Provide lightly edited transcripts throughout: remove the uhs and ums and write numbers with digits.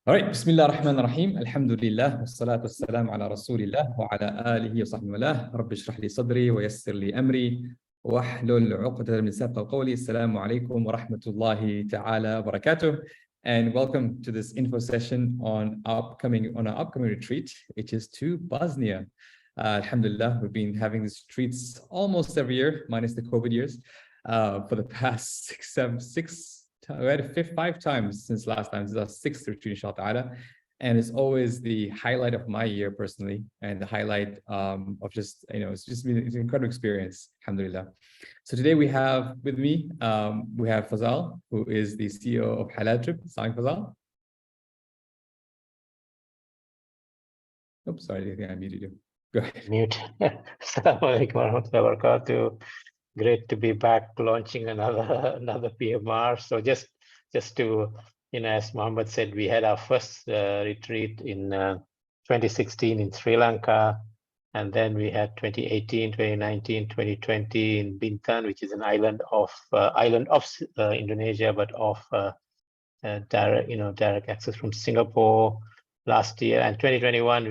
All right, Bismillah ar-Rahman ar-Rahim. Alhamdulillah, wassalatu wassalamu ala Rasulillah wa ala alihi wa sahbihi wa lah. Rabbi shrah li sadri wa yassir li amri wa hlul 'uqdatan min lisani yafqahu qawli. Assalamu alaikum wa rahmatullahi ta'ala wa barakatuh. And welcome to this info session on our upcoming retreat, which is to Bosnia. Alhamdulillah, we've been having these retreats almost every year, minus the COVID years, for the past we had it 5 times since last time. This is our 6th retreat, inshallah. And it's always the highlight of my year personally, and the highlight of just, it's been an incredible experience, alhamdulillah. So today we have with me, we have Fazal, who is the CEO of Halal Trip. Assalamu alaikum, Fazal. Oops, sorry, I think I muted you. Go ahead. Mute. Assalamu alaikum warahmatullahi wabarakatuh. Great to be back launching another PMR. So just to, as Mohammed said, we had our first retreat in 2016 in Sri Lanka, and then we had 2018, 2019, 2020 in Bintan, which is an island of Indonesia, but of direct access from Singapore last year. And 2021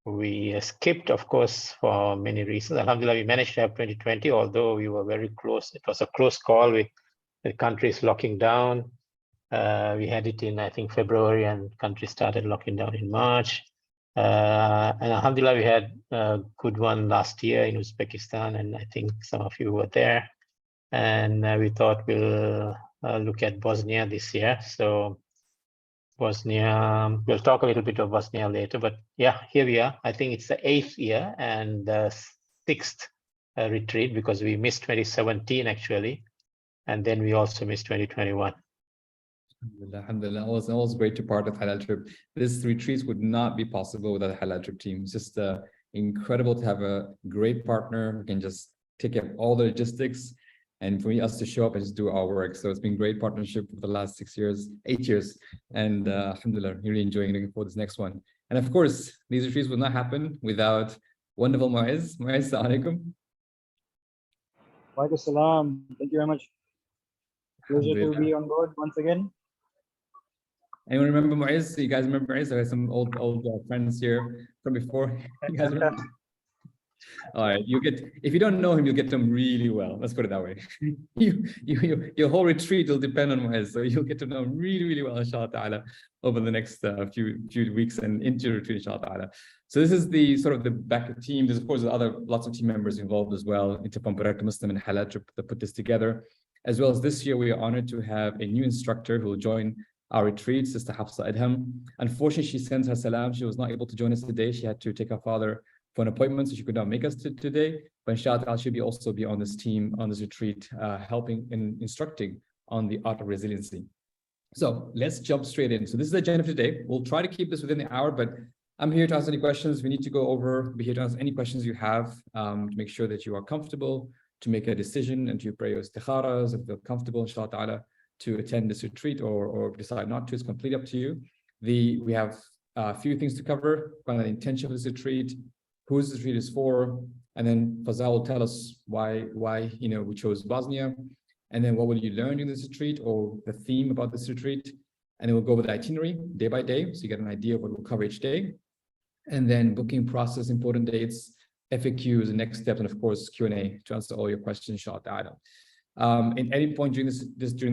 we skipped, of course, for many reasons. Alhamdulillah, we managed to have 2020, although we were very close. It was a close call with the countries locking down. We had it in, I think, February, and countries started locking down in March. And Alhamdulillah, we had a good one last year in Uzbekistan, and I think some of you were there. And we thought we'll look at Bosnia this year. So Bosnia, we'll talk a little bit of Bosnia later, but yeah, here we are. I think it's the 8th year and the 6th retreat, because we missed 2017 actually, and then we also missed 2021. Alhamdulillah, always great to part of Halal Trip. This retreat would not be possible without the Halal Trip team. It's just incredible to have a great partner who can just take care of all the logistics, and for us to show up and just do our work. So it's been great partnership for the last 8 years. And alhamdulillah, really enjoying looking forward to this next one. And of course, these retreats would not happen without wonderful Mu'izz. Mu'izz, assalamu alaikum. Walaikum salam. Thank you very much. Pleasure to be on board once again. Anyone remember Mu'izz? You guys remember Mu'izz? I have some old friends here from before. You guys remember? All right, if you don't know him, you'll get to him really well. Let's put it that way. Your whole retreat will depend on Mu'izz, so you'll get to know him really, really well, inshallah ta'ala, over the next few weeks and into your retreat, inshallah ta'ala. So this is the sort of the backup team. There's of course lots of team members involved as well, Interpump Muslim and Halal Trip, that put this together. As well as this year, we are honored to have a new instructor who will join our retreat, Sister Hafsa Adham. Unfortunately, she sends her salam. She was not able to join us today. She had to take her father for an appointment, so she could not make us today. But inshallah, she'll also be on this team, on this retreat, helping and instructing on the art of resiliency. So let's jump straight in. So this is the agenda for today. We'll try to keep this within the hour, but I'm here to answer any questions we need to go over. Be here to answer any questions you have, to make sure that you are comfortable to make a decision and to pray your istikharas and feel comfortable, inshallah ta'ala, to attend this retreat or decide not to. It's completely up to you. We have a few things to cover, kind of the intention of this retreat, who this retreat is for, and then Fazal will tell us why we chose Bosnia, and then what will you learn in this retreat, or the theme about this retreat, and then we'll go over the itinerary day by day, so you get an idea of what we'll cover each day, and then booking process, important dates, FAQs, and next steps, and of course Q&A to answer all your questions, inshallah. At any point during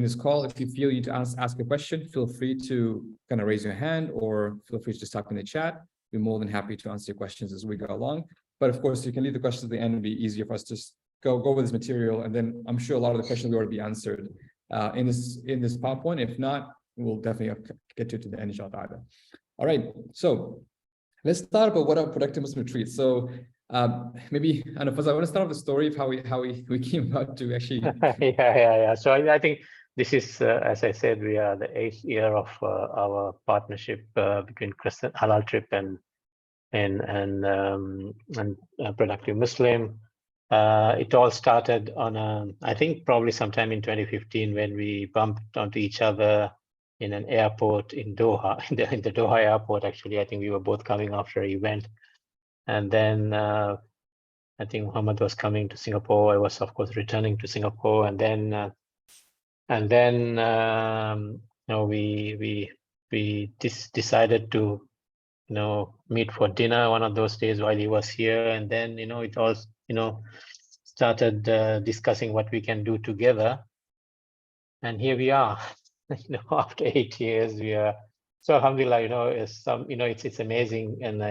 this call, if you feel you need to ask a question, feel free to kind of raise your hand, or feel free to just type in the chat. We're more than happy to answer your questions as we go along. But of course, you can leave the questions at the end. It'll be easier for us to just go with this material. And then I'm sure a lot of the questions will already be answered in this PowerPoint. If not, we'll definitely get to the end, inshallah. All right, so let's start about what our productive Muslim retreat. So maybe, I don't know, I want to start off the story of how we came about to actually. Yeah. So I think this is, as I said, we are the 8th year of our partnership between Halal Trip and Productive Muslim. It all started on I think probably sometime in 2015 when we bumped onto each other in an airport in Doha, in the Doha airport. Actually, I think we were both coming after an event, and then I think Muhammad was coming to Singapore. I was, of course, returning to Singapore, and then we decided to meet for dinner one of those days while he was here, and then it all started discussing what we can do together, and here we are. After 8 years, we are. So Alhamdulillah, it's amazing, and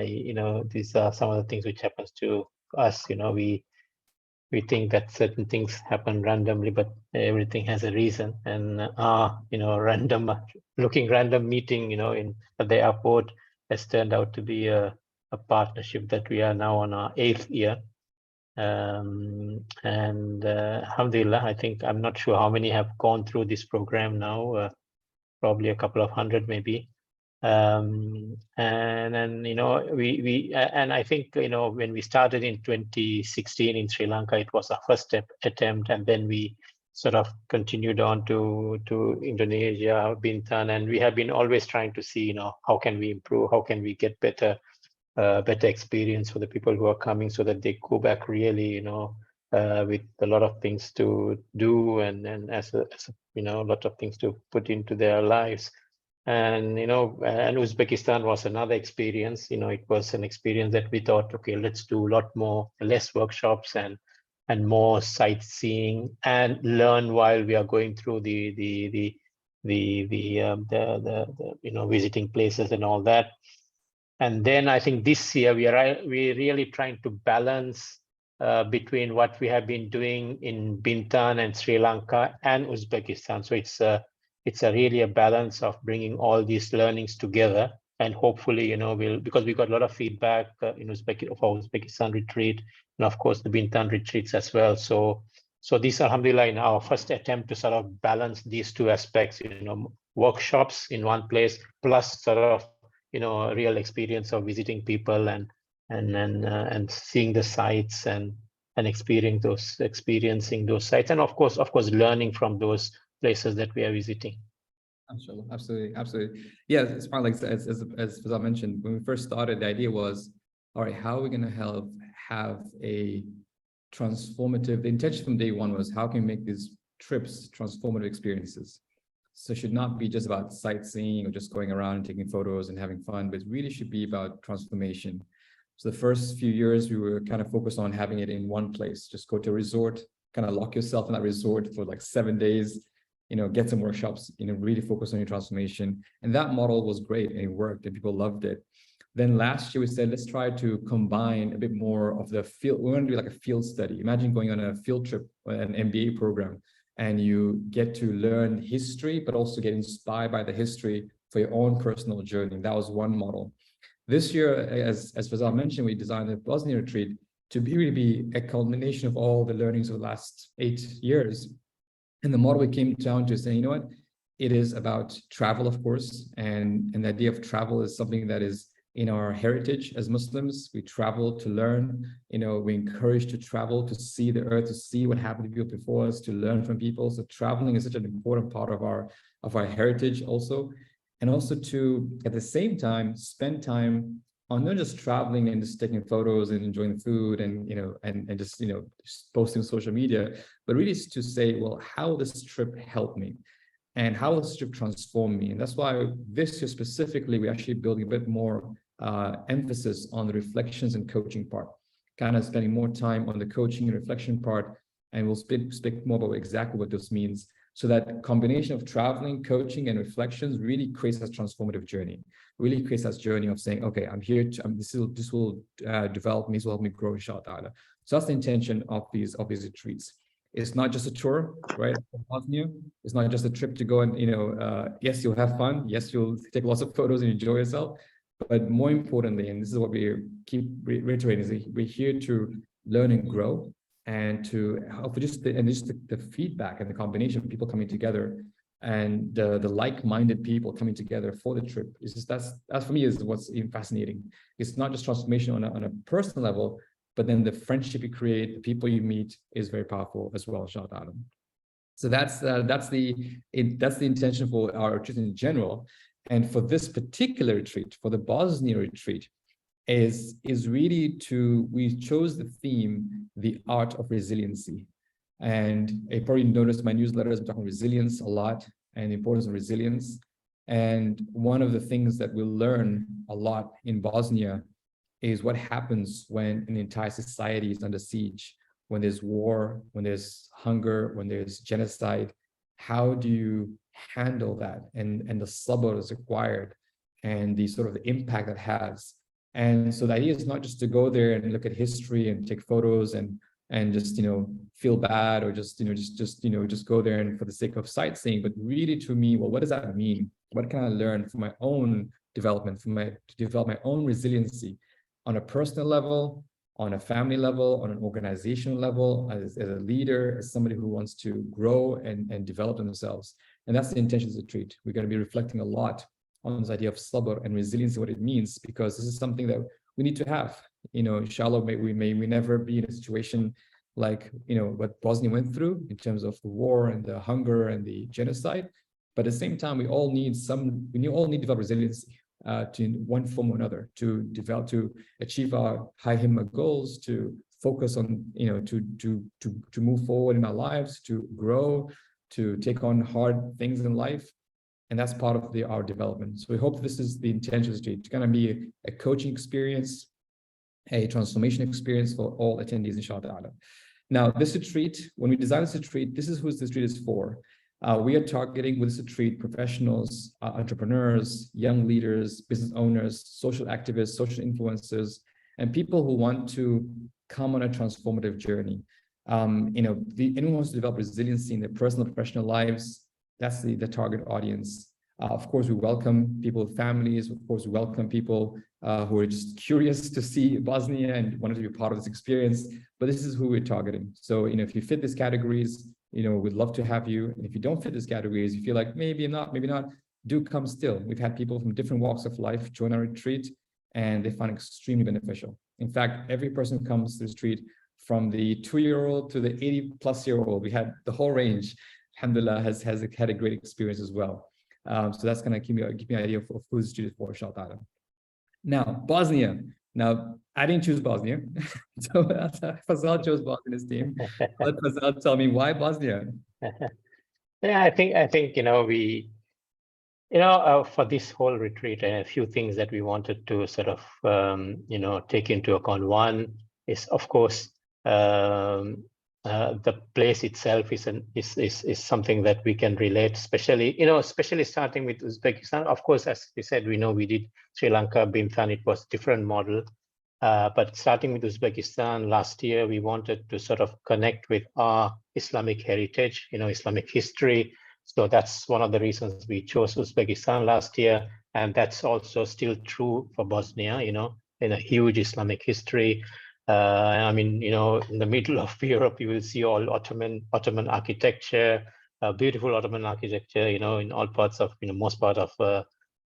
these are some of the things which happens to us. We think that certain things happen randomly, but everything has a reason. And random meeting, at the airport has turned out to be a partnership that we are now on our 8th year. Alhamdulillah, I think, I'm not sure how many have gone through this program now, probably a couple of hundred maybe. And then and I think when we started in 2016 in Sri Lanka, it was our first attempt, and then we sort of continued on to Indonesia, Bintan, and we have been always trying to see how can we improve, how can we get better experience for the people who are coming, so that they go back really with a lot of things to do, and as a lot of things to put into their lives. And and Uzbekistan was another experience. It was an experience that we thought, okay, let's do a lot less workshops and more sightseeing and learn while we are going through the visiting places and all that. And then I think this year we're really trying to balance between what we have been doing in Bintan and Sri Lanka and Uzbekistan. So it's really a balance of bringing all these learnings together, and hopefully, because we got a lot of feedback in Uzbekistan retreat, and of course the Bintan retreats as well. So this, Alhamdulillah, in our first attempt to sort of balance these two aspects, workshops in one place, plus sort of, real experience of visiting people and seeing the sites and experiencing those sites, and of course learning from those places that we are visiting. Absolutely. Yeah, it's probably like as Fazal mentioned, when we first started, the idea was, all right, how are we going to have a transformative? The intention from day one was, how can we make these trips transformative experiences? So it should not be just about sightseeing or just going around and taking photos and having fun, but it really should be about transformation. So the first few years, we were kind of focused on having it in one place. Just go to a resort, kind of lock yourself in that resort for like 7 days, get some workshops, really focus on your transformation. And that model was great and it worked and people loved it. Then last year we said, let's try to combine a bit more of the field. We want to do like a field study. Imagine going on a field trip, an MBA program, and you get to learn history, but also get inspired by the history for your own personal journey. That was one model. This year, as Fazal mentioned, we designed a Bosnia retreat to really be a culmination of all the learnings of the last 8 years. And the model we came down to saying, what? It is about travel, of course. And the idea of travel is something that is in our heritage as Muslims. We travel to learn, we encourage to travel, to see the earth, to see what happened to people before us, to learn from people. So traveling is such an important part of our heritage also. And also to, at the same time, spend time on not just traveling and just taking photos and enjoying the food and just posting on social media, but really to say, well, how will this trip help me? And how will this trip transform me? And that's why this year specifically, we're actually building a bit more emphasis on the reflections and coaching part, kind of spending more time on the coaching and reflection part. And we'll speak more about exactly what this means. So that combination of traveling, coaching, and reflections really creates that transformative journey. Really creates that journey of saying, okay, I'm here to, this will develop me, this will help me grow, inshallah. So that's the intention of these retreats. It's not just a tour, right? It's not just a trip to go and, yes, you'll have fun. Yes, you'll take lots of photos and enjoy yourself. But more importantly, and this is what we keep reiterating, is we're here to learn and grow, and to help the feedback and the combination of people coming together and the like-minded people coming together for the trip. It's just that's for me is what's even fascinating. It's not just transformation on a personal level, but then the friendship you create, the people you meet is very powerful as well, inshallah. So that's the intention for our retreat in general. And for this particular retreat, for the Bosnia retreat, is really we chose the theme, the art of resiliency. And you probably noticed my newsletters, I'm talking resilience a lot and the importance of resilience. And one of the things that we'll learn a lot in Bosnia is what happens when an entire society is under siege, when there's war, when there's hunger, when there's genocide. How do you handle that? And the sabr is required, and the sort of the impact that has. And so the idea is not just to go there and look at history and take photos and just, you know, feel bad, or just, you know, just go there and for the sake of sightseeing, but really to me, well, what does that mean? What can I learn for my own development, to develop my own resiliency on a personal level, on a family level, on an organizational level, as a leader, as somebody who wants to grow and develop themselves. And that's the intention of the retreat. We're going to be reflecting a lot on this idea of sabr and resiliency, what it means, because this is something that we need to have. You know, inshallah, we never be in a situation like, you know, what Bosnia went through in terms of the war and the hunger and the genocide. But at the same time, we all need to develop resiliency to one form or another, to develop, to achieve our high himma goals, to focus on, you know, to move forward in our lives, to grow, to take on hard things in life. And that's part of our development. So we hope this is the intention of the retreat. It's going to be a coaching experience, a transformation experience for all attendees, inshallah. Now, this retreat, when we design this retreat, this is who this retreat is for. We are targeting with this retreat professionals, entrepreneurs, young leaders, business owners, social activists, social influencers, and people who want to come on a transformative journey. You know, anyone who wants to develop resiliency in their personal and professional lives, that's the target audience. Of course, we welcome people with families. Of course, we welcome people who are just curious to see Bosnia and wanted to be part of this experience. But this is who we're targeting. So, you know, if you fit these categories, you know, we'd love to have you. And if you don't fit these categories, you feel like maybe not, do come still. We've had people from different walks of life join our retreat, and they find it extremely beneficial. In fact, every person who comes to the retreat, from the 2-year-old to the 80-plus-year-old, we had the whole range. Alhamdulillah has had a great experience as well. So that's going to give me an idea of who this retreat is for, inshallah. Now, Bosnia. Now, I didn't choose Bosnia. So Fazal chose Bosnia's team. Let Fazal tell me why Bosnia. Yeah, I think, you know, for this whole retreat, a few things that we wanted to sort of, you know, take into account. One is, of course, the place itself is something that we can relate, especially starting with Uzbekistan. Of course, as we said, we know we did Sri Lanka, Binthan, it was a different model. But starting with Uzbekistan last year, we wanted to sort of connect with our Islamic heritage, you know, Islamic history. So that's one of the reasons we chose Uzbekistan last year. And that's also still true for Bosnia, you know, in a huge Islamic history. I mean, you know, in the middle of Europe, you will see all Ottoman architecture, beautiful Ottoman architecture, you know, in all parts of, you know, most part of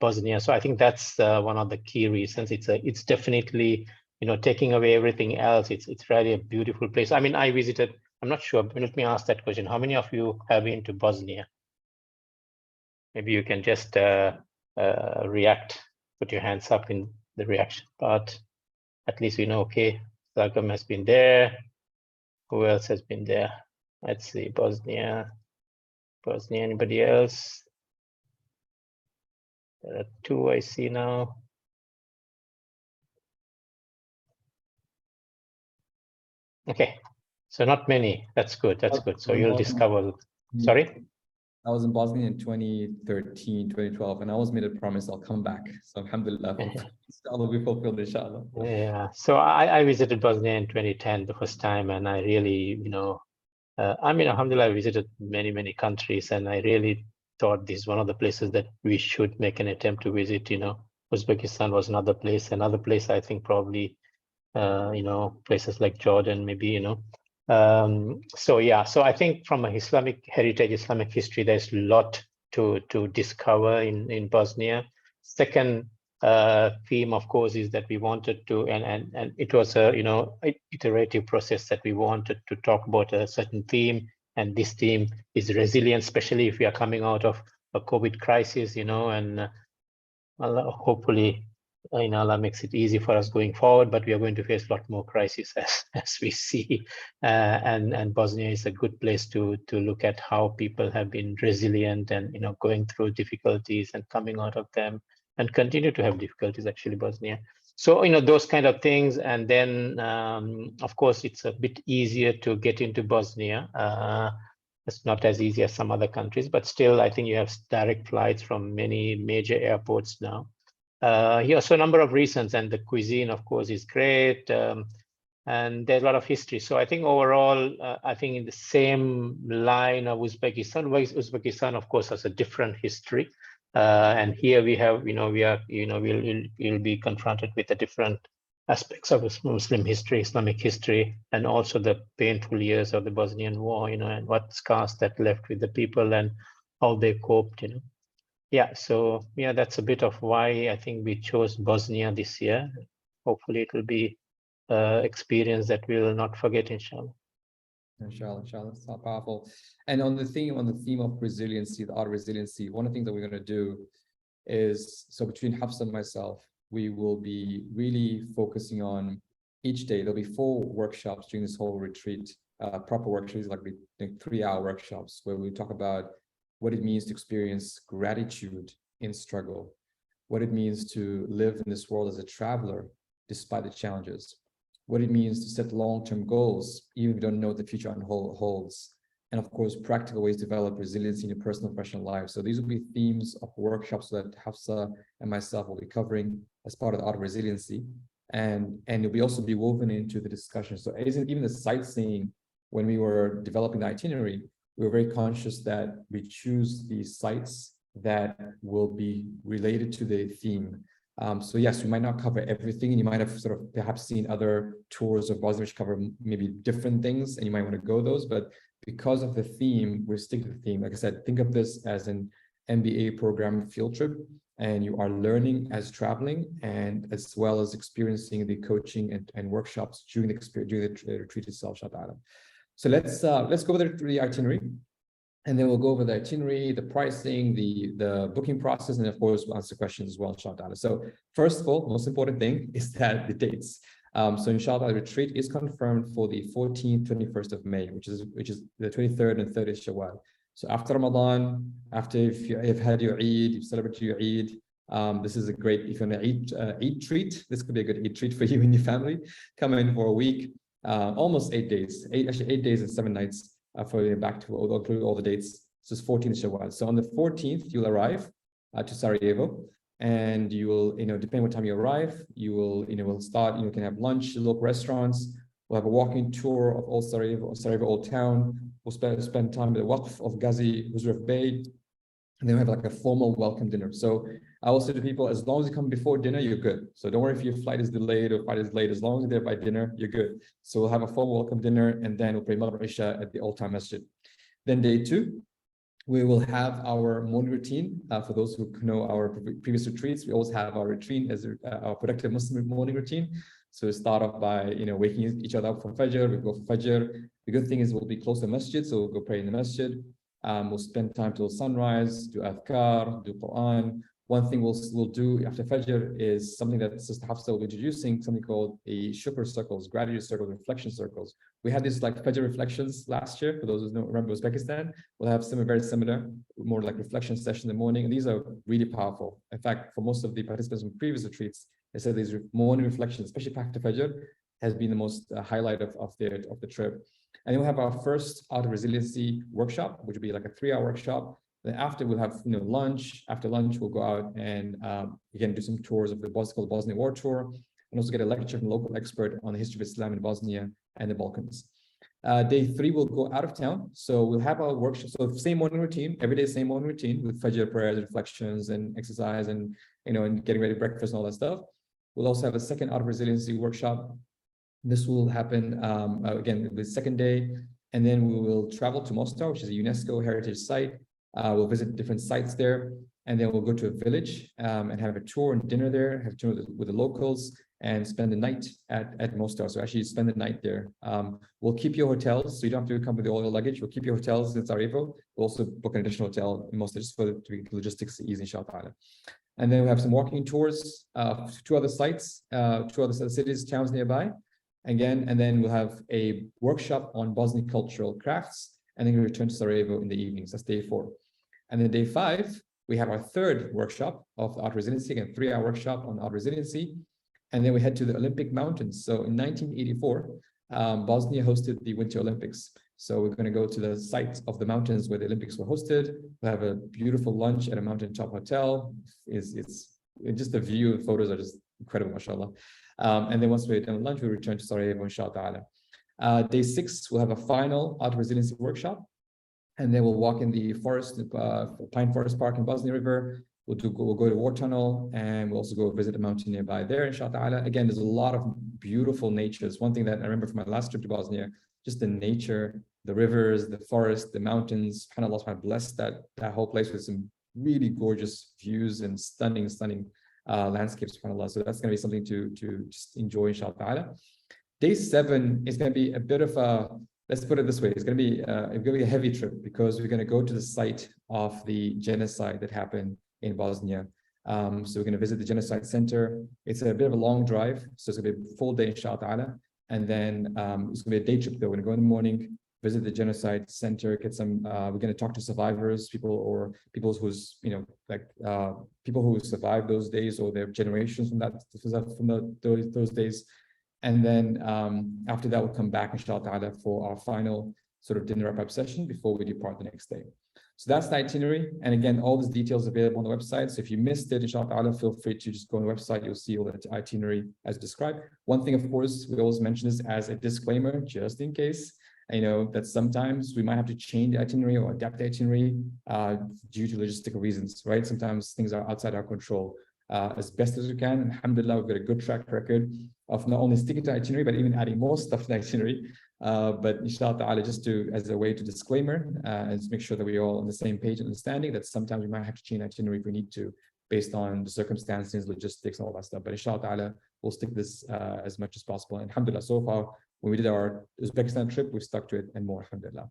Bosnia. So I think that's one of the key reasons. It's definitely, you know, taking away everything else, it's really a beautiful place. I mean, I visited, I'm not sure, let me ask that question. How many of you have been to Bosnia? Maybe you can just react, put your hands up in the reaction part. At least we know, okay, Zagam has been there. Who else has been there? Let's see, Bosnia, anybody else? There are 2 I see now. Okay, so not many. That's good. So you'll discover. Sorry? I was in Bosnia in 2013, 2012, and I always made a promise I'll come back. So alhamdulillah, inshallah, we fulfilled, inshallah. Yeah, so I visited Bosnia in 2010 the first time, and I really, you know, I mean, alhamdulillah, I visited many countries, and I really thought this is one of the places that we should make an attempt to visit. You know, Uzbekistan was another place I think probably, you know, places like Jordan, maybe, you know. So yeah, so I think from a Islamic heritage, Islamic history, there's a lot to discover in Bosnia. Second theme, of course, is that we wanted to, and it was a, you know, iterative process that we wanted to talk about a certain theme, and this theme is resilience, especially if we are coming out of a COVID crisis, you know, and hopefully Allah makes it easy for us going forward, but we are going to face a lot more crises as we see. And Bosnia is a good place to look at how people have been resilient and going through difficulties and coming out of them, and continue to have difficulties, actually, Bosnia. So those kind of things. And then of course it's a bit easier to get into Bosnia. It's not as easy as some other countries, but still I think you have direct flights from many major airports now. Yeah, so a number of reasons, and the cuisine, of course, is great, and there's a lot of history. So I think overall, I think in the same line of Uzbekistan, Uzbekistan, of course, has a different history, and here we have, we'll be confronted with the different aspects of Muslim history, Islamic history, and also the painful years of the Bosnian War, and what scars that left with the people and how they coped, Yeah, so yeah, that's a bit of why I think we chose Bosnia this year. Hopefully it will be experience that we will not forget, inshallah. Inshallah, it's not powerful. And on the theme of resiliency, the art of resiliency, one of the things that we're going to do is, so between Hafsa and myself, we will be really focusing on each day. There'll be 4 workshops during this whole retreat, proper workshops, like 3-hour workshops, where we talk about what it means to experience gratitude in struggle, what it means to live in this world as a traveler despite the challenges, what it means to set long-term goals, even if you don't know what the future holds, and of course, practical ways to develop resilience in your personal and professional life. So these will be themes of workshops that Hafsa and myself will be covering as part of the art of resiliency, and it'll be also be woven into the discussion. So even the sightseeing, when we were developing the itinerary, we were very conscious that we choose these sites that will be related to the theme. So yes, we might not cover everything, and you might have sort of perhaps seen other tours of Bosnia which cover maybe different things, and you might want to go those, but because of the theme, we stick to the theme. Like I said, think of this as an MBA program field trip, and you are learning as traveling, and as well as experiencing the coaching and workshops during the retreat itself, inshallah. So let's go over the itinerary, and then we'll go over the itinerary, the pricing, the booking process, and of course we'll answer questions as well, inshallah. So first of all, most important thing is that the dates. So inshallah, the retreat is confirmed for the 14th, 21st of May, which is the 23rd and 30th Shawwal. So after Ramadan, after if you've had your Eid, you've celebrated your Eid, this is a great, if you want to Eid treat, this could be a good Eid treat for you and your family. Come in for a week, almost 8 days, 8 days and 7 nights for you back to all the dates. So it's 14th Shawwal. So on the 14th, you'll arrive to Sarajevo. And you will, depending what time you arrive, you will, we'll start, you can have lunch, local restaurants. We'll have a walking tour of old Sarajevo Old Town. We'll spend time at the Waqf of Ghazi Huzrev Bey. And then we have like a formal welcome dinner. So I will say to people, as long as you come before dinner, you're good. So don't worry if your flight is delayed or flight is late. As long as you're there by dinner, you're good. So we'll have a formal welcome dinner, and then we'll pray Maghrib Isha at the Old Town Masjid. Then day 2, we will have our morning routine. For those who know our previous retreats, we always have our routine as our productive Muslim morning routine. So we start off by waking each other up for Fajr. We go for Fajr. The good thing is we'll be close to the masjid, so we'll go pray in the masjid. We'll spend time till sunrise, do adhkar, do Quran. One thing we'll do after Fajr is something that Sister Hafsa will be introducing, something called a shukr circles, gratitude circles, reflection circles. We had these like Fajr reflections last year. For those who don't remember Uzbekistan, we'll have very similar, more like reflection session in the morning. And these are really powerful. In fact, for most of the participants in previous retreats, they said these morning reflections, especially after Fajr, has been the most highlight of the trip. And then we'll have our first Art of Resiliency workshop, which will be like a 3-hour workshop. Then after we'll have lunch. After lunch, we'll go out and again do some tours of the Bosnia War Tour, and also get a lecture from a local expert on the history of Islam in Bosnia and the Balkans. Day 3, we'll go out of town. So we'll have our workshop. So same morning routine, every day, same morning routine with Fajr prayers, reflections, and exercise, and and getting ready breakfast and all that stuff. We'll also have a second Art of Resiliency workshop. This will happen again the second day, and then we will travel to Mostar, which is a UNESCO heritage site. We'll visit different sites there, and then we'll go to a village and have a tour and dinner there, have a tour with the locals, and spend the night at Mostar. So actually spend the night there. We'll keep your hotels, so you don't have to come with all your luggage. We'll keep your hotels in Sarajevo. We'll also book an additional hotel in Mostar just for the logistics easy, inshallah. And then we have some walking tours, two other sites, two other cities, towns nearby. Again, and then we'll have a workshop on Bosnian cultural crafts, and then we return to Sarajevo in the evenings. That's day 4. And then day 5, we have our third workshop of Art Resiliency, again, 3-hour workshop on Art Resiliency. And then we head to the Olympic Mountains. So in 1984, Bosnia hosted the Winter Olympics. So we're going to go to the site of the mountains where the Olympics were hosted. We'll have a beautiful lunch at a mountaintop hotel. It's just the view and photos are just incredible, mashallah. And then once we're done with lunch, we return to Sarajevo, inshallah. Day 6, we'll have a final Art Resiliency workshop. And then we'll walk in the forest, Pine Forest Park in Bosnia River. We'll go to War Tunnel, and we'll also go visit a mountain nearby there, inshallah. Again, there's a lot of beautiful nature. It's one thing that I remember from my last trip to Bosnia, just the nature, the rivers, the forest, the mountains. SubhanAllah, blessed that whole place with some really gorgeous views and stunning landscapes, SubhanAllah. So that's going to be something to just enjoy, inshallah. Day 7 is going to be a bit of a, let's put it this way, it's going to be a heavy trip, because we're going to go to the site of the genocide that happened in Bosnia. So we're going to visit the genocide center. It's a bit of a long drive, so it's going to be a full day, inshallah. And then it's going to be a day trip though. We're going to go in the morning, visit the genocide center, get some, we're going to talk to survivors, people who's, people who survived those days or their generations from those days. And then after that, we'll come back, inshallah, for our final sort of dinner wrap-up session before we depart the next day. So that's the itinerary. And again, all these details available on the website. So if you missed it, inshallah, feel free to just go on the website. You'll see all the itinerary as described. One thing, of course, we always mention this as a disclaimer, just in case, that sometimes we might have to change the itinerary or adapt the itinerary due to logistical reasons, right? Sometimes things are outside our control. As best as we can, alhamdulillah, we've got a good track record of not only sticking to the itinerary, but even adding more stuff to the itinerary. But inshallah, just as a way to disclaimer, and to make sure that we're all on the same page and understanding that sometimes we might have to change the itinerary if we need to, based on the circumstances, logistics, all that stuff. But inshallah, we'll stick this as much as possible. And alhamdulillah, so far, when we did our Uzbekistan trip, we stuck to it and more, alhamdulillah.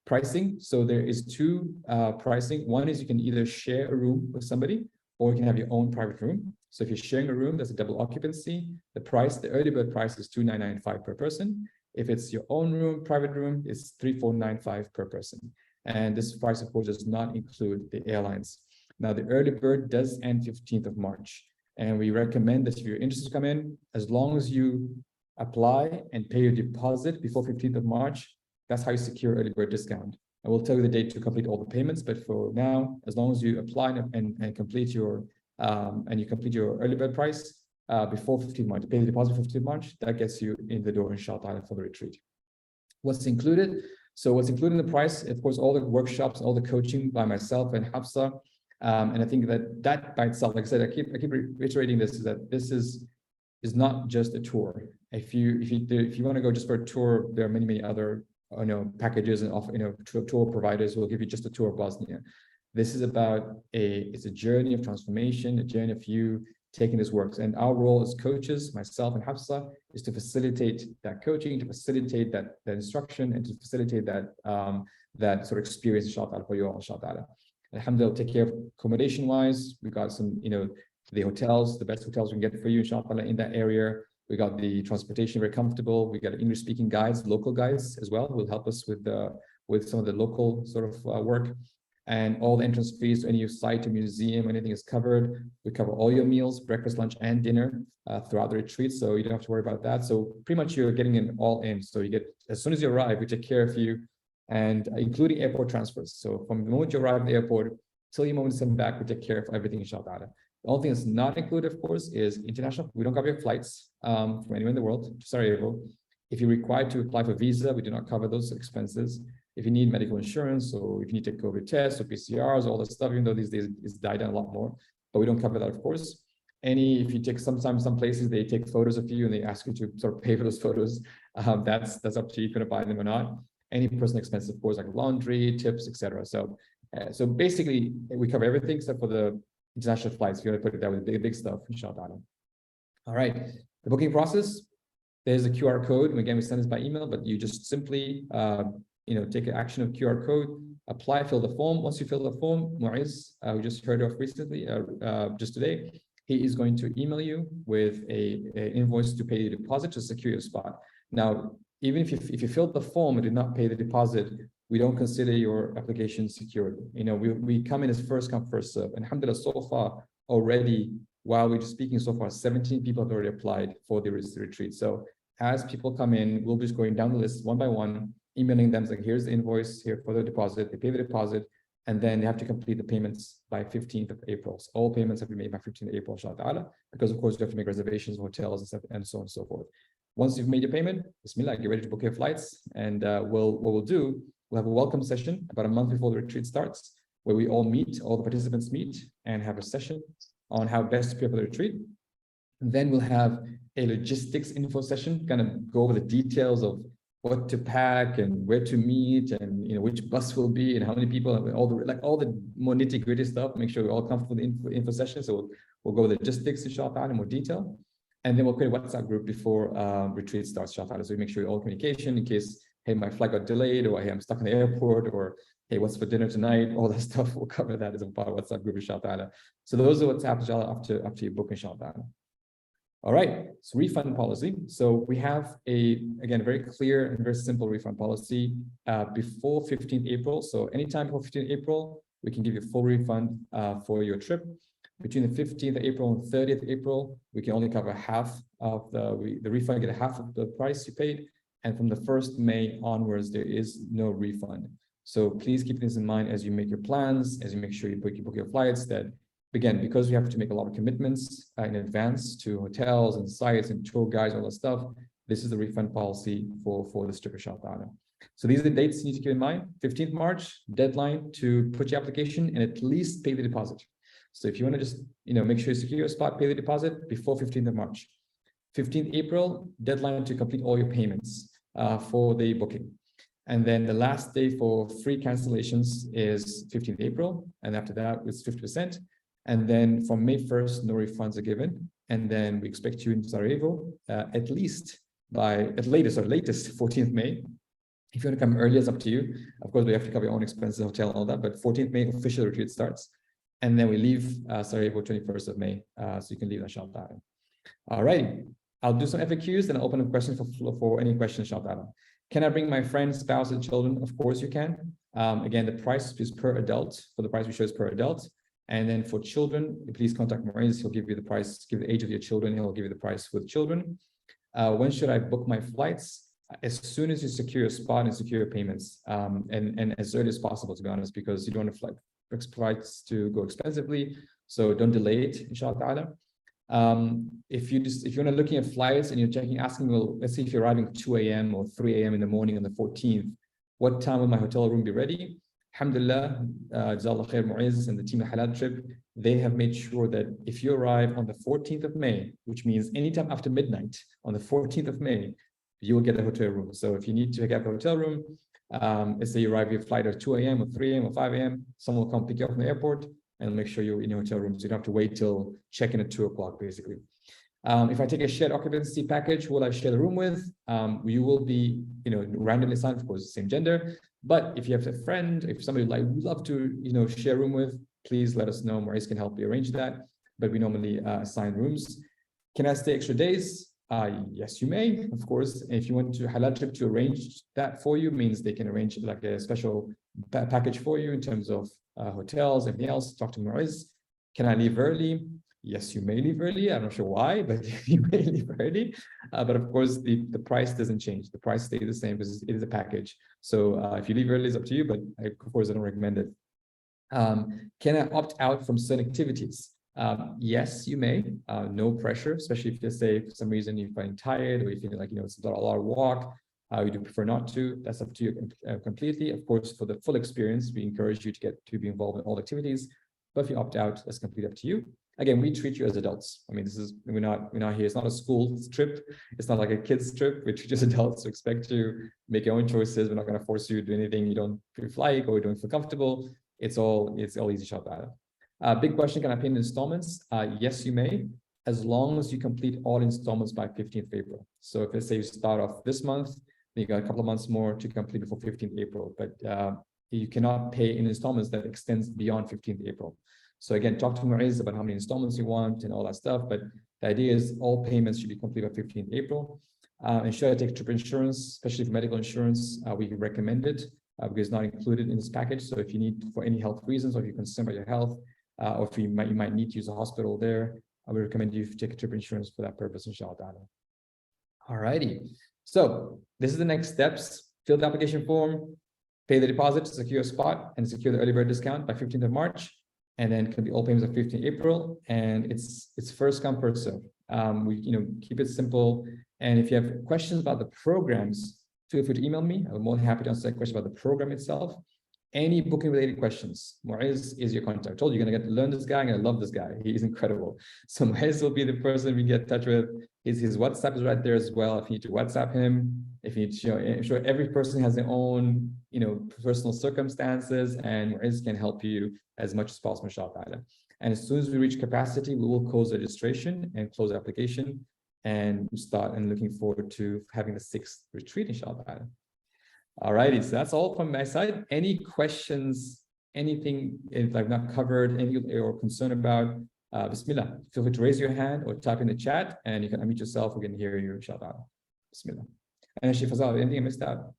Pricing, so there is 2 pricing. One is you can either share a room with somebody, or you can have your own private room. So if you're sharing a room, that's a double occupancy. The early bird price is $2,995 per person. If it's your own room, private room, it's $3,495 per person. And this price, of course, does not include the airlines. Now, the early bird does end 15th of March. And we recommend that if you're interested to come in, as long as you apply and pay your deposit before 15th of March, that's how you secure early bird discount. I will tell you the date to complete all the payments, but for now, as long as you apply and complete your early bird price before 15th March, pay the deposit for 15th March, that gets you in the door, inshallah, for the retreat. What's included? So what's included in the price, of course, all the workshops, all the coaching by myself and Hafsa. And I think that by itself, like I said, I keep reiterating this, is that this is not just a tour. If you want to go just for a tour, there are many other packages and tour providers will give you just a tour of Bosnia. This is it's a journey of transformation, a journey of you taking this works. And our role as coaches, myself and Hafsa, is to facilitate that coaching, to facilitate that instruction, and to facilitate that sort of experience, inshallah, for you all, inshallah. Alhamdulillah, take care of accommodation wise. We got some, the hotels, the best hotels we can get for you, inshallah, in that area. We got the transportation very comfortable. We got English speaking guides, local guides as well, who will help us with some of the local sort of work. And all the entrance fees to any site or museum, anything is covered. We cover all your meals, breakfast, lunch, and dinner throughout the retreat. So you don't have to worry about that. So pretty much you're getting it all in. So you get, as soon as you arrive, we take care of you, and including airport transfers. So from the moment you arrive at the airport till your moment you send back, we take care of everything, inshallah. The only thing that's not included, of course, is international. We don't cover your flights from anywhere in the world to Sarajevo. If you're required to apply for visa, we do not cover those expenses. If you need medical insurance, or if you need to take COVID tests or PCRs, all that stuff, even though these days it's died down a lot more, but we don't cover that, of course. If you take, sometimes some places, they take photos of you and they ask you to sort of pay for those photos. That's up to you if you're gonna buy them or not. Any personal expenses, of course, like laundry, tips, etc. So basically, we cover everything except for the international flights. If you want to put it that with big stuff, inshallah. All right. The booking process, there's a QR code. And again, we send this by email, but you just simply, take an action of QR code, apply, fill the form. Once you fill the form, Muiz, we just heard of recently, just today, he is going to email you with an invoice to pay the deposit to secure your spot. Now, even if you filled the form and did not pay the deposit, we don't consider your application secured. We come in as first come, first serve. And alhamdulillah, so far already, while we're just speaking so far, 17 people have already applied for the retreat. So as people come in, we'll be just going down the list one by one, emailing them, like, here's the invoice here for the deposit. They pay the deposit, and then they have to complete the payments by 15th of April. So all payments have to be made by 15th of April, inshallah, because of course you have to make reservations, hotels, and stuff, and so on and so forth. Once you've made your payment, bismillah, get ready to book your flights. And what we'll do, we'll have a welcome session about a month before the retreat starts, where we all meet, all the participants meet, and have a session on how best to prepare for the retreat. And then we'll have a logistics info session, kind of go over the details of what to pack and where to meet, and which bus will be and how many people, and all the more nitty-gritty stuff. Make sure we're all comfortable with the info session. So we'll go over the logistics, inshallah, in more detail. And then we'll create a WhatsApp group before retreat starts, inshallah. So we make sure all communication in case, hey, my flight got delayed, or hey, I'm stuck in the airport, or hey, what's for dinner tonight? All that stuff, we'll cover that as a part of WhatsApp group, inshallah. So those are what's happening, inshallah, after you book, inshallah. All right, so refund policy. So we have again, very clear and very simple refund policy before 15th April. So anytime before 15th April, we can give you full refund for your trip. Between the 15th of April and 30th April, we can only cover half of the refund, get a half of the price you paid. And from the 1st May onwards, there is no refund. So please keep this in mind as you make your plans, as you make sure you book your flights, that again, because we have to make a lot of commitments in advance to hotels and sites and tour guides, all that stuff, this is the refund policy for this trip, inshallah. So these are the dates you need to keep in mind. 15th March, deadline to put your application and at least pay the deposit. So if you want to just, make sure you secure your spot, pay the deposit before 15th of March. 15th April, deadline to complete all your payments for the booking. And then the last day for free cancellations is 15th April. And after that, it's 50%. And then from May 1st, no refunds are given. And then we expect you in Sarajevo at latest 14th May. If you want to come early, it's up to you. Of course, we have to cover your own expenses, hotel, all that. But 14th May, official retreat starts. And then we leave Sarajevo 21st of May. So you can leave, inshallah. All right. I'll do some FAQs and I'll open up questions for any questions, inshallah. Can I bring my friends, spouse, and children? Of course you can. Again, the price is per adult. For the price we show is per adult. And then for children, please contact Maurice. He'll give you the price, give the age of your children. He'll give you the price with children. When should I book my flights? As soon as you secure your spot and secure your payments, and as early as possible, to be honest, because you don't want flights to go expensively. So don't delay it, inshallah. If you're not looking at flights and you're asking, well, let's say if you're arriving 2 a.m. or 3 a.m. in the morning on the 14th, what time will my hotel room be ready? Alhamdulillah, Jazakallah khair, Muiz and the team at Halal Trip, they have made sure that if you arrive on the 14th of May, which means anytime after midnight on the 14th of May, you will get a hotel room. So if you need to get a hotel room, let's say you arrive your flight at 2 a.m. or 3 a.m. or 5 a.m., someone will come pick you up from the airport and make sure you're in your hotel room. So you don't have to wait till check-in at 2 o'clock, basically. If I take a shared occupancy package, who will I share the room with? You will be, randomly assigned, of course, same gender. But if you have a friend, if somebody would love to, share a room with, please let us know. Maurice can help you arrange that. But we normally assign rooms. Can I stay extra days? Yes, you may, of course. If you want to Halal Trip to arrange that for you, means they can arrange like a special package for you in terms of hotels, everything else. Talk to Maurice. Can I leave early? Yes, you may leave early. I'm not sure why, but you may leave early. But of course, the price doesn't change. The price stays the same because it is a package. So if you leave early, it's up to you, but of course, I don't recommend it. Can I opt out from certain activities? Yes, you may. No pressure, especially if you say for some reason you're feeling tired or you feel like it's a lot of walk. You do prefer not to. That's up to you completely. Of course, for the full experience, we encourage you to be involved in all activities. But if you opt out, that's completely up to you. Again, we treat you as adults. I mean, we're not here. It's not a school trip. It's not like a kid's trip. We treat you as adults. So expect you to make your own choices. We're not going to force you to do anything you don't feel like or you don't feel comfortable. It's all easy shop. Big question, can I pay in installments? Yes, you may, as long as you complete all installments by 15th April. So if let's say you start off this month, then you got a couple of months more to complete before 15th April, but you cannot pay in installments that extends beyond 15th April. So again, talk to Mu'izz about how many installments you want and all that stuff, but the idea is all payments should be complete by 15th April. And should I take trip insurance, especially for medical insurance, we recommend it because it's not included in this package. So if you need for any health reasons, or if you're concerned about your health, or if you might need to use a hospital there, I would recommend you take a trip insurance for that purpose, inshallah. All righty. So this is the next steps. Fill the application form, pay the deposit to secure a spot, and secure the early bird discount by 15th of March. And then can be all payments of 15th April, and it's first come first serve. We keep it simple. And if you have questions about the programs, feel free to email me. I'm more than happy to answer that question about the program itself. Any booking related questions, Mu'izz is your contact. I told you, you're gonna get to learn this guy. I'm gonna love this guy. He's incredible. So Mu'izz will be the person we get in touch with. His WhatsApp is right there as well. If you need to WhatsApp him, if you need to, I'm sure every person has their own, personal circumstances, and Mu'izz can help you as much as possible, inshallah. And as soon as we reach capacity, we will close registration and close the application, and we start and looking forward to having the 6th retreat, inshallah. All righty, so that's all from my side. Any questions, anything if I've not covered, anything you're concerned about, Bismillah. Feel free to raise your hand or type in the chat, and you can unmute yourself. We can hear you, inshallah. Bismillah. And Sheikh Fazal, anything I missed out?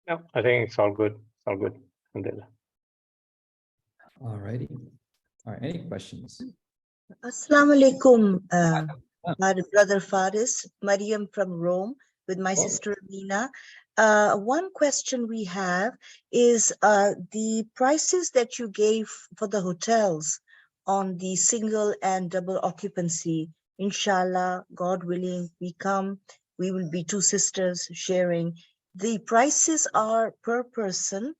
No, I think it's all good. It's all good. Alhamdulillah. All righty. All right, any questions? Assalamu alaikum, my brother Faris, Mariam from Rome, with my sister Amina. One question we have is the prices that you gave for the hotels on the single and double occupancy. Inshallah, God willing, we will be 2 sisters sharing. The prices are per person.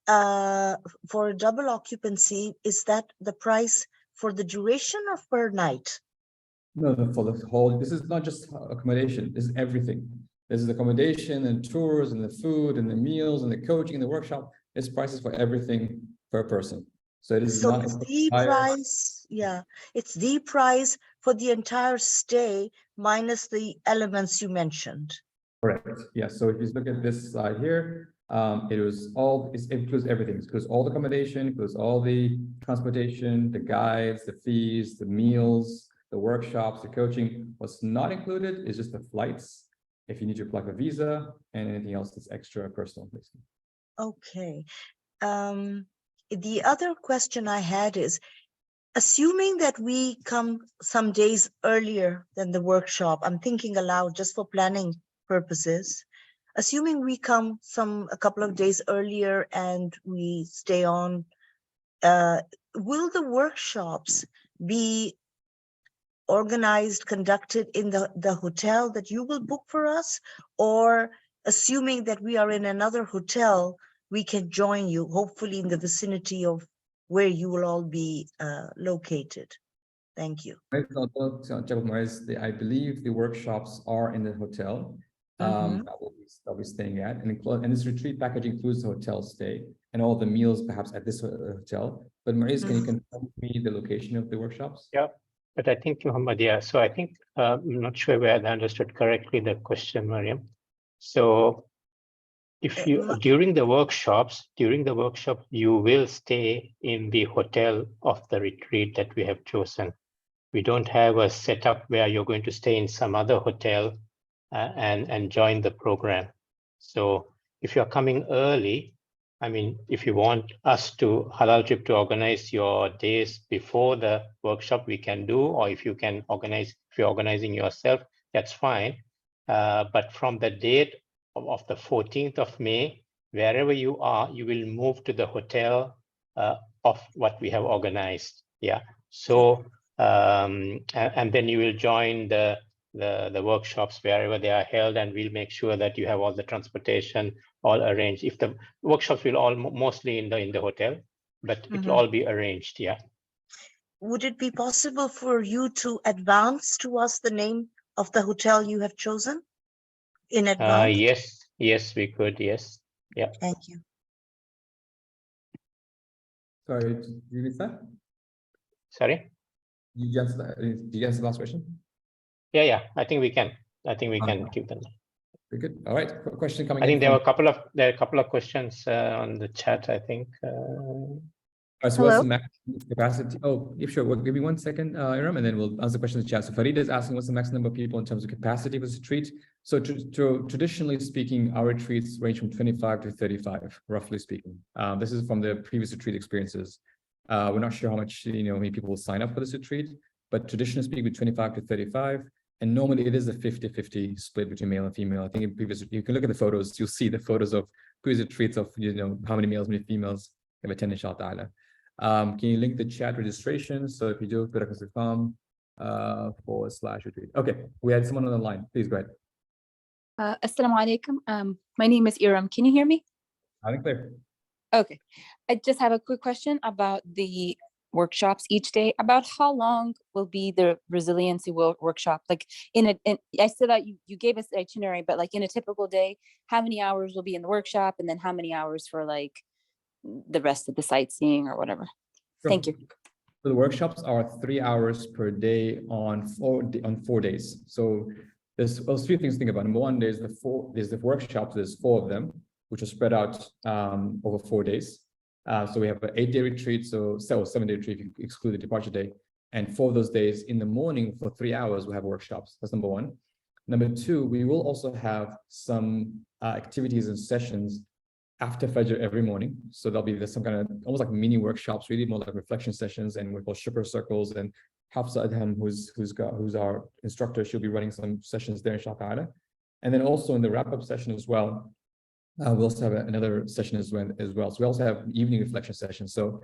For a double occupancy, is that the price for the duration or per night? No, for the whole, this is not just accommodation, this is everything. This is accommodation and tours and the food and the meals and the coaching and the workshop. It's prices for everything per person. So it is so not it's the price, it's the price for the entire stay minus the elements you mentioned. Correct. Yeah. So if you look at this slide here, it includes everything. It includes all the accommodation, it includes all the transportation, the guides, the fees, the meals, the workshops, the coaching. What's not included is just the flights, if you need to apply for visa, and anything else that's extra personal, basically. Okay. The other question I had is, assuming that we come some days earlier than the workshop, I'm thinking aloud just for planning purposes, assuming we come a couple of days earlier and we stay on, will the workshops be organized, conducted in the hotel that you will book for us? Or assuming that we are in another hotel, we can join you, hopefully in the vicinity of where you will all be located? Thank you. I believe the workshops are in the hotel that we'll be staying at, and this retreat package includes the hotel stay and all the meals perhaps at this hotel. But Mu'izz, can you confirm me the location of the workshops? Yeah, but I think Muhammad, so I think I'm not sure whether I understood correctly the question, Mariam. So if you during the workshop, you will stay in the hotel of the retreat that we have chosen. We don't have a setup where you're going to stay in some other hotel and join the program. So if you're coming early, I mean, if you want us to Halal Trip to organize your days before the workshop, we can do, or if you can organize, if you're organizing yourself, that's fine. But from the date of the 14th of May, wherever you are, you will move to the hotel of what we have organized. Yeah. So and then you will join the workshops wherever they are held, and we'll make sure that you have all the transportation all arranged. If the workshops will all mostly in the hotel, but it will all be arranged. Yeah. Would it be possible for you to advance to us the name of the hotel you have chosen in advance? Yes, we could. Yes. Yeah. Thank you. Sorry, did you miss that? Sorry. You answer did you answer the last question? Yeah, I think we can. I think we can keep them. Very good. All right. Question coming I think in there were from- a couple of questions on the chat, I think. So what's the maximum capacity? Oh, if sure. Well, give me 1 second, Iram, and then we'll answer the question in the chat. So Farid is asking what's the maximum number of people in terms of capacity for this retreat? So traditionally speaking, our retreats range from 25 to 35, roughly speaking. This is from the previous retreat experiences. We're not sure how much, many people will sign up for this retreat, but traditionally speaking, 25 to 35. And normally it is a 50-50 split between male and female. I think in previous, you can look at the photos, you'll see the photos of previous retreats of, how many males, how many females have attended, inshallah. Can you link the chat registration? So if you do, /retreat. Okay, we had someone on the line. Please go ahead. Assalamu alaikum. My name is Iram. Can you hear me? I think clear. Okay. I just have a quick question about the workshops each day. About how long will be the resiliency workshop? Like I said that you gave us the itinerary, but like in a typical day, how many hours will be in the workshop, and then how many hours for like the rest of the sightseeing or whatever? Sure. Thank you. So the workshops are 3 hours per day on 4 days. So there's 3 things to think about. Number one, there's the workshops, there's 4 of them, which are spread out over 4 days. So we have an 8-day retreat, so 7-day retreat if you exclude the departure day. And 4 of those days in the morning for 3 hours, we have workshops. That's number one. Number two, we will also have some activities and sessions after Fajr every morning. So there'll be some kind of almost like mini workshops, really more like reflection sessions, and we call shukr circles. And Hafsa Adham, who's our instructor, she'll be running some sessions there, inshallah. And then also in the wrap-up session as well, we'll also have another session as well. So we also have evening reflection sessions. So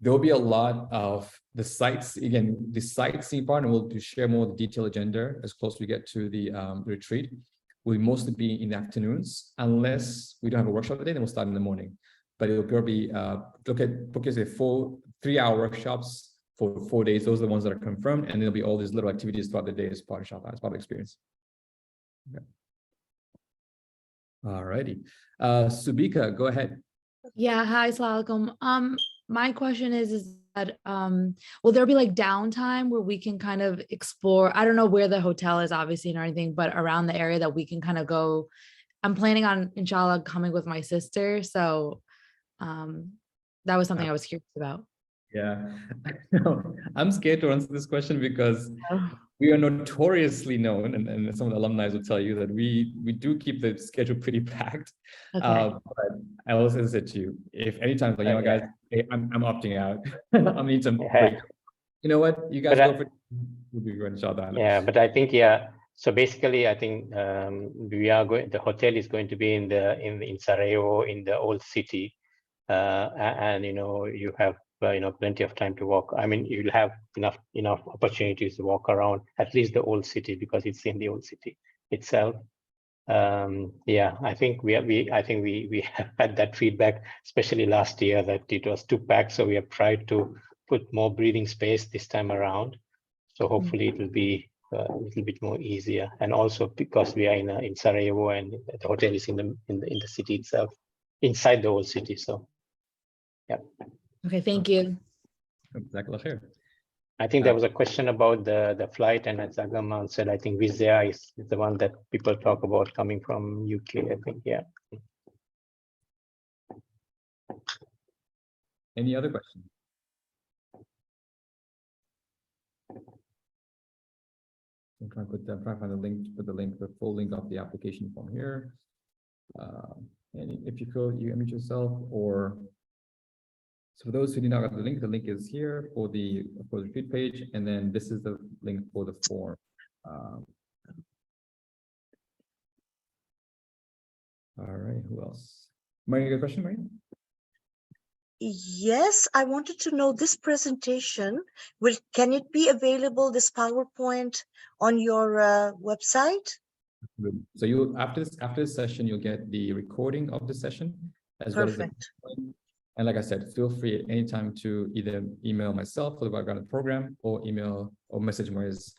there will be a lot of the sites. Again, the sightseeing part, and we'll share more of the detailed agenda as close as we get to the retreat. Will mostly be in the afternoons, unless we don't have a workshop today, then we'll start in the morning. But it'll probably book as a 3-hour workshops for 4 days. Those are the ones that are confirmed, and there'll be all these little activities throughout the day as part of the experience. Okay. All righty. Subika, go ahead. Yeah, hi, Assalamu alaikum. My question is that will there be like downtime where we can kind of explore? I don't know where the hotel is obviously or anything, but around the area that we can kind of go. I'm planning on, inshallah, coming with my sister. So that was something I was curious about. Yeah, I'm scared to answer this question because we are notoriously known, and some of the alumni will tell you that we do keep the schedule pretty packed. Okay. But I also said to you, if anytime like, guys, hey, I'm opting out. I need some break. You know what? You guys go for it. We'll be going, inshallah. Yeah, but I think so basically, I think we are going. The hotel is going to be in Sarajevo, in the old city, and you have plenty of time to walk. I mean, you'll have enough opportunities to walk around at least the old city, because it's in the old city itself. I think we have had that feedback, especially last year, that it was too packed. So we have tried to put more breathing space this time around. So hopefully it will be a little bit more easier. And also because we are in Sarajevo, and the hotel is in the city itself, inside the old city. So yeah. Okay, thank you. I think there was a question about the flight, and as Agam answered, I think Wizz Air is the one that people talk about coming from UK, I think, yeah. Any other questions? I'm trying to find the link, the full link of the application form here. And if you could, you unmute yourself, or so for those who did not get the link is here for the retreat page, and then this is the link for the form. All right, who else? Maria, you got a question, Maria? Yes, I wanted to know this presentation. Can it be available, this PowerPoint, on your website? Good. So you after this session, you'll get the recording of the session as Perfect. well as and like I said, feel free at any time to either email myself for the background program, or email or message Maurice.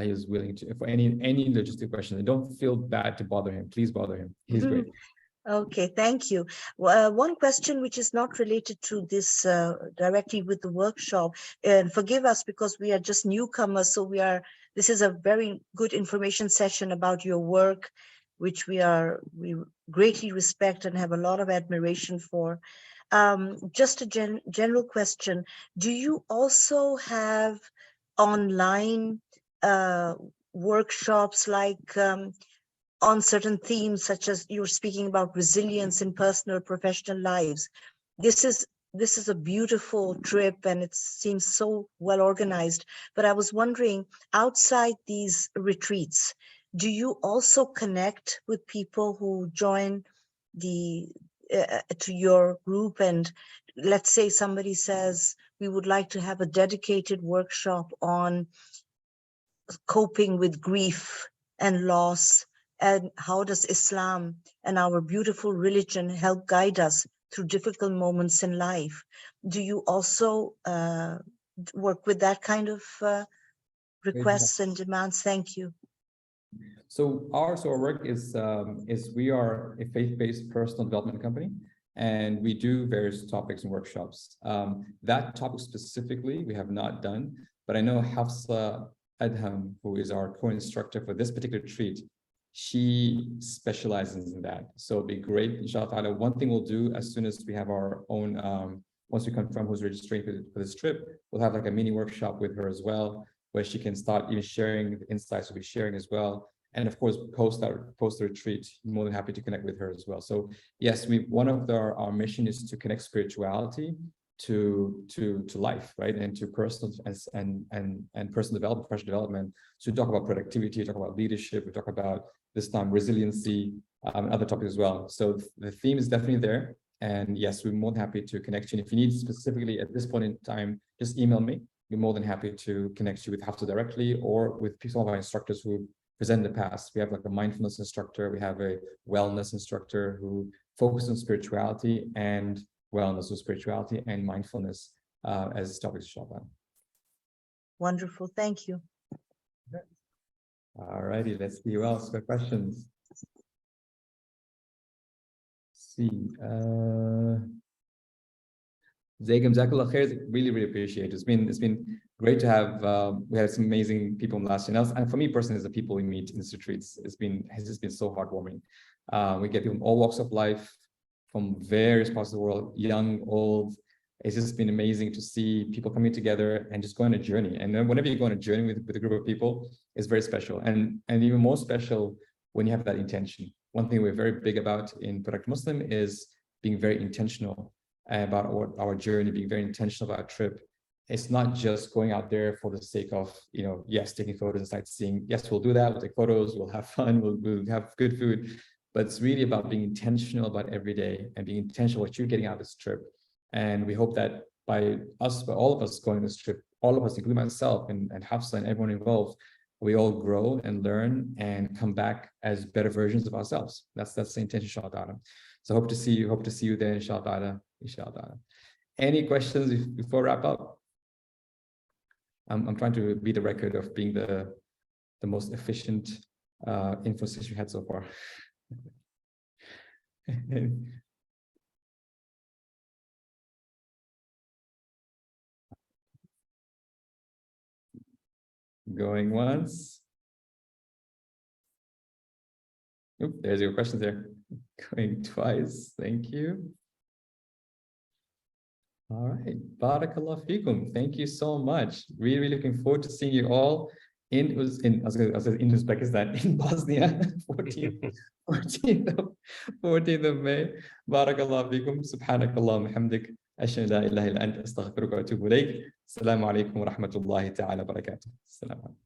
He is willing to for any logistic questions. And don't feel bad to bother him. Please bother him. He's great. Okay, thank you. One question which is not related to this directly with the workshop, and forgive us because we are just newcomers, so this is a very good information session about your work, which we greatly respect and have a lot of admiration for. Just a general question, do you also have online workshops like on certain themes, such as you're speaking about resilience in personal, professional lives? This is a beautiful trip and it seems so well organized. But I was wondering, outside these retreats, do you also connect with people who join to your group? And let's say somebody says, we would like to have a dedicated workshop on coping with grief and loss, and how does Islam and our beautiful religion help guide us through difficult moments in life? Do you also work with that kind of requests and demands? Thank you. So our work is we are a faith-based personal development company, and we do various topics and workshops. That topic specifically we have not done, but I know Hafsa Adham, who is our co-instructor for this particular retreat, she specializes in that. So it'd be great, inshallah. One thing we'll do as soon as we have our own, once we confirm who's registering for this trip, we'll have like a mini workshop with her as well, where she can start even sharing the insights we'll be sharing as well. And of course, post the retreat, I'm more than happy to connect with her as well. So yes, one of our mission is to connect spirituality to life, right? And to personal and personal development, professional development. So we talk about productivity, talk about leadership, we talk about this time resiliency, and other topics as well. So the theme is definitely there. And yes, we're more than happy to connect you. And if you need specifically at this point in time, just email me. We're more than happy to connect you with Hafsa directly or with some of our instructors who present in the past. We have like a mindfulness instructor, we have a wellness instructor who focuses on spirituality and wellness, so spirituality and mindfulness as topics to shop on. Wonderful, thank you. All righty, let's see who else got questions. Let's see. Zaygam, Jazakallah khair, really appreciate it. It's been great to have, we had some amazing people in last year. And for me personally, as the people we meet in these retreats, has just been so heartwarming. We get people from all walks of life, from various parts of the world, young, old. It's just been amazing to see people coming together and just go on a journey. And then whenever you go on a journey with a group of people, it's very special. And even more special when you have that intention. One thing we're very big about in Product Muslim is being very intentional about our journey, being very intentional about our trip. It's not just going out there for the sake of, yes, taking photos and sightseeing. Yes, we'll do that. We'll take photos. We'll have fun. We'll have good food. But it's really about being intentional about every day and being intentional what you're getting out of this trip. And we hope that by all of us going on this trip, all of us, including myself and Hafsa and everyone involved, we all grow and learn and come back as better versions of ourselves. That's the intention, inshallah. So hope to see you there, inshallah. Any questions before I wrap up? I'm trying to beat the record of being the most efficient info session we had so far. Going once. Oop, there's your question there. Going twice. Thank you. All right. Barakallah fikum. Thank you so much. Really looking forward to seeing you all in Uzbekistan, in Bosnia, 14th of May. Barakallah fikum. Subhanakallah hamdik. أشهد لا إله إلا أنت أستغفرك وأتوب إليك. السلام عليكم ورحمة الله تعالى وبركاته. السلام عليكم.